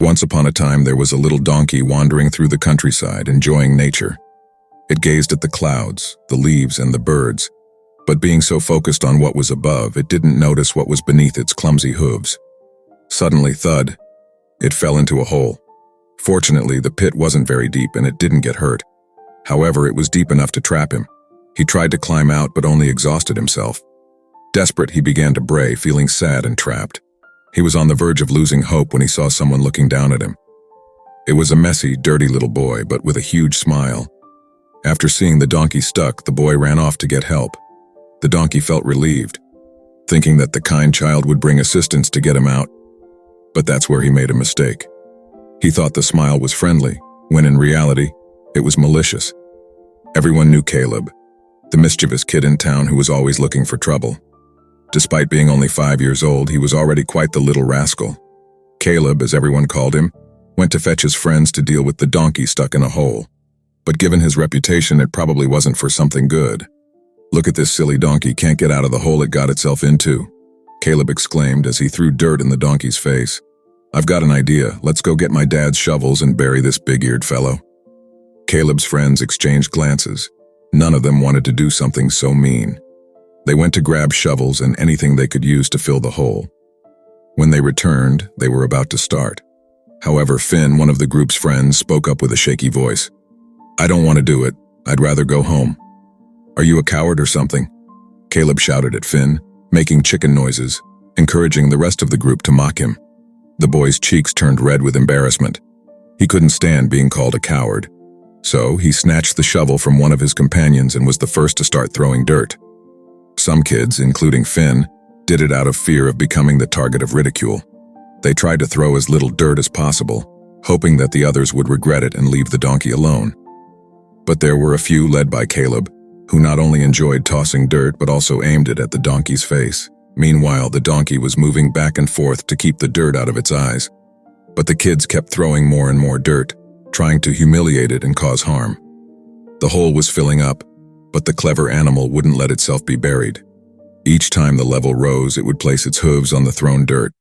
Once upon a time there was a little donkey wandering through the countryside, enjoying nature. It gazed at the clouds, the leaves, and the birds, but being so focused on what was above, it didn't notice what was beneath its clumsy hooves. Suddenly, thud, it fell into a hole. Fortunately, the pit wasn't very deep and it didn't get hurt. However, it was deep enough to trap him. He tried to climb out but only exhausted himself. Desperate, he began to bray, feeling sad and trapped. He was on the verge of losing hope when he saw someone looking down at him. It was a messy, dirty little boy, but with a huge smile. After seeing the donkey stuck, the boy ran off to get help. The donkey felt relieved, thinking that the kind child would bring assistance to get him out. But that's where he made a mistake. He thought the smile was friendly, when in reality, it was malicious. Everyone knew Caleb, the mischievous kid in town who was always looking for trouble. Despite being only 5 years old, he was already quite the little rascal. Caleb, as everyone called him, went to fetch his friends to deal with the donkey stuck in a hole. But given his reputation, it probably wasn't for something good. "Look at this silly donkey, can't get out of the hole it got itself into," Caleb exclaimed as he threw dirt in the donkey's face. "I've got an idea, let's go get my dad's shovels and bury this big-eared fellow." Caleb's friends exchanged glances. None of them wanted to do something so mean. They went to grab shovels and anything they could use to fill the hole. When they returned, they were about to start. However, Finn, one of the group's friends, spoke up with a shaky voice. "I don't want to do it. I'd rather go home." "Are you a coward or something?" Caleb shouted at Finn, making chicken noises, encouraging the rest of the group to mock him. The boy's cheeks turned red with embarrassment. He couldn't stand being called a coward. So he snatched the shovel from one of his companions and was the first to start throwing dirt. Some kids, including Finn, did it out of fear of becoming the target of ridicule. They tried to throw as little dirt as possible, hoping that the others would regret it and leave the donkey alone. But there were a few, led by Caleb, who not only enjoyed tossing dirt but also aimed it at the donkey's face. Meanwhile, the donkey was moving back and forth to keep the dirt out of its eyes. But the kids kept throwing more and more dirt, trying to humiliate it and cause harm. The hole was filling up, but the clever animal wouldn't let itself be buried. Each time the level rose, it would place its hooves on the thrown dirt,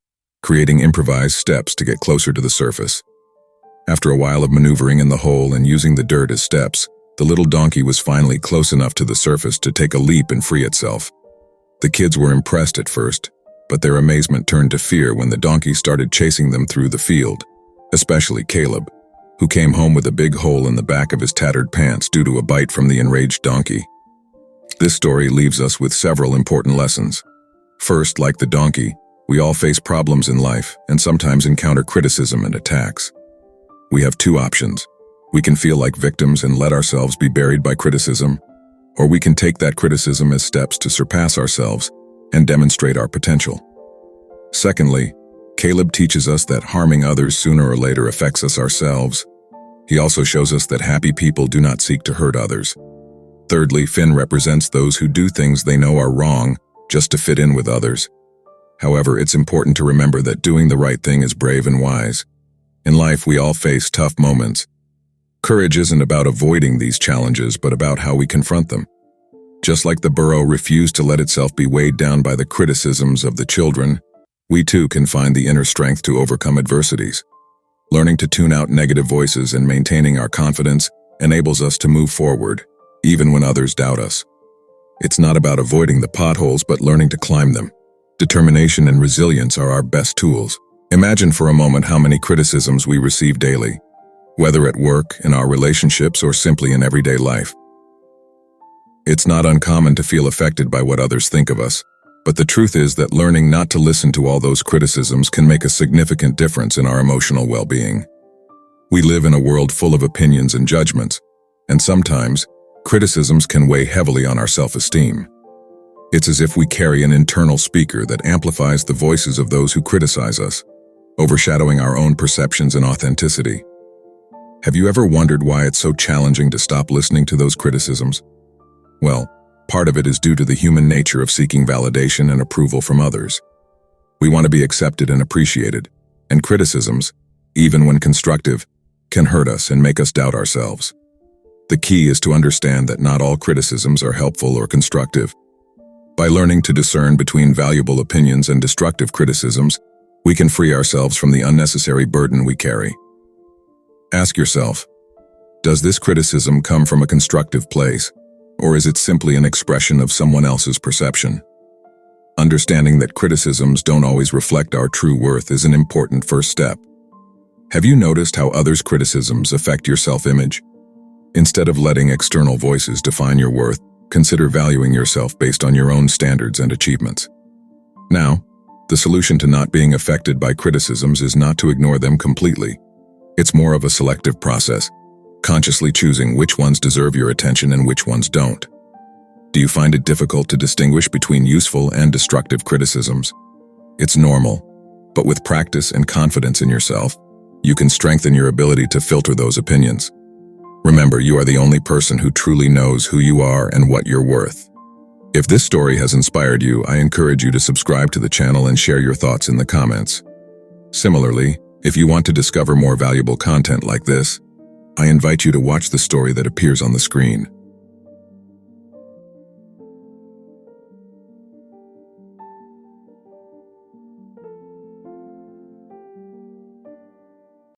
creating improvised steps to get closer to the surface. After a while of maneuvering in the hole and using the dirt as steps, the little donkey was finally close enough to the surface to take a leap and free itself. The kids were impressed at first, but their amazement turned to fear when the donkey started chasing them through the field, especially Caleb, who came home with a big hole in the back of his tattered pants due to a bite from the enraged donkey. This story leaves us with several important lessons. First, like the donkey, we all face problems in life and sometimes encounter criticism and attacks. We have two options. We can feel like victims and let ourselves be buried by criticism, or we can take that criticism as steps to surpass ourselves and demonstrate our potential. Secondly, Caleb teaches us that harming others sooner or later affects us ourselves. He also shows us that happy people do not seek to hurt others. Thirdly, Finn represents those who do things they know are wrong just to fit in with others. However, it's important to remember that doing the right thing is brave and wise. In life, we all face tough moments. Courage isn't about avoiding these challenges, but about how we confront them. Just like the burro refused to let itself be weighed down by the criticisms of the children, we too can find the inner strength to overcome adversities. Learning to tune out negative voices and maintaining our confidence enables us to move forward, even when others doubt us. It's not about avoiding the potholes, but learning to climb them. Determination and resilience are our best tools. Imagine for a moment how many criticisms we receive daily, whether at work, in our relationships, or simply in everyday life. It's not uncommon to feel affected by what others think of us, but the truth is that learning not to listen to all those criticisms can make a significant difference in our emotional well-being. We live in a world full of opinions and judgments, and sometimes, criticisms can weigh heavily on our self-esteem. It's as if we carry an internal speaker that amplifies the voices of those who criticize us, overshadowing our own perceptions and authenticity. Have you ever wondered why it's so challenging to stop listening to those criticisms? Well, part of it is due to the human nature of seeking validation and approval from others. We want to be accepted and appreciated, and criticisms, even when constructive, can hurt us and make us doubt ourselves. The key is to understand that not all criticisms are helpful or constructive. By learning to discern between valuable opinions and destructive criticisms, we can free ourselves from the unnecessary burden we carry. Ask yourself, does this criticism come from a constructive place, or is it simply an expression of someone else's perception? Understanding that criticisms don't always reflect our true worth is an important first step. Have you noticed how others' criticisms affect your self-image? Instead of letting external voices define your worth, consider valuing yourself based on your own standards and achievements. Now, the solution to not being affected by criticisms is not to ignore them completely. It's more of a selective process, consciously choosing which ones deserve your attention and which ones don't. Do you find it difficult to distinguish between useful and destructive criticisms? It's normal, but with practice and confidence in yourself, you can strengthen your ability to filter those opinions. Remember, you are the only person who truly knows who you are and what you're worth. If this story has inspired you, I encourage you to subscribe to the channel and share your thoughts in the comments. Similarly, if you want to discover more valuable content like this, I invite you to watch the story that appears on the screen.